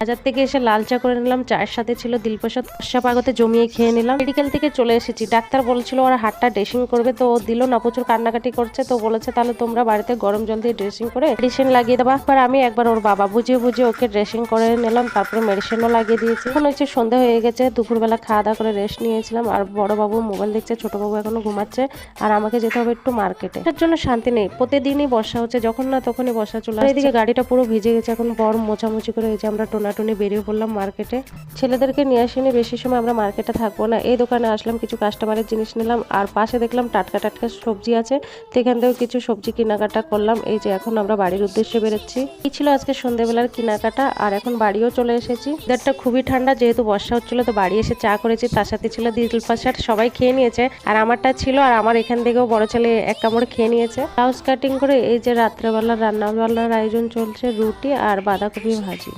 বাজার থেকে এসে লাল চা করে নিলাম, চায়ের সাথে ছিল দিলপ্রসাদ, বর্ষা পাগতে জমিয়ে খেয়ে নিলাম। মেডিকেল থেকে চলে এসেছি, ডাক্তার বলছিল ওরা হাতটা ড্রেসিং করবে, তো দিল না, প্রচুর কান্নাকাটি করছে, তো বলেছে তাহলে তোমরা বাড়িতে গরম জল দিয়ে ড্রেসিং করে মেডিসিন লাগিয়ে দেবা। আর আমি একবার ওর বাবা বুঝিয়ে বুঝিয়ে ওকে ড্রেসিং করে নিলাম, তারপরে মেডিসিনও লাগিয়ে দিয়েছি। এখন হচ্ছে সন্ধ্যা হয়ে গেছে, দুপুরবেলা খাওয়া দাওয়া করে রেস্ট নিয়েছিলাম। আর বড় বাবু মোবাইল দেখছে, ছোট বাবু এখনো ঘুমাচ্ছে, আর আমাকে যেতে হবে একটু মার্কেটে। এটার জন্য শান্তি নেই, প্রতিদিনই বর্ষা হচ্ছে, যখন না তখনই বর্ষা চলে আসছে। এদিকে গাড়িটা পুরো ভিজে গেছে, এখন বর মোছামুছি করে এই যে আমরা টোনাটুনি বেরিয়ে পড়লাম মার্কেটে। ছেলেদেরকে নিয়ে আসিনি, বেশি সময় আমরা মার্কেটে থাকবো না। এই দোকানে আসলাম, কিছু কাস্টমারের জিনিস নিলাম, আর পাশে দেখলাম টাটকা টাটকা সবজি আছে, সেখান থেকেও কিছু সবজি কেনাকাটা করলাম। এই যে এখন আমরা বাড়ির উদ্দেশ্যে বেরোচ্ছি। এই ছিল আজকে সন্ধ্যেবেলার কেনাকাটা, আর এখন বাড়িও চলে এসেছি। ওয়েদারটা খুবই ঠান্ডা, যেহেতু বর্ষা হচ্ছিল, তো বাড়ি এসে চা করেছি, তার সাথে ছিল দিলপ্রসাদ। সবাই খেয়ে নিয়েছে, আর আমারটা ছিল, আর আমার এখান থেকেও বড় ছেলে এক কামড় খেয়ে নিয়েছে। ব্লাউজ কাটিং করে এই যে রাত্রেবেলা রান্নাবান্নার আয়োজন চলছে, রুটি আর বাঁধাকপি ভাজি।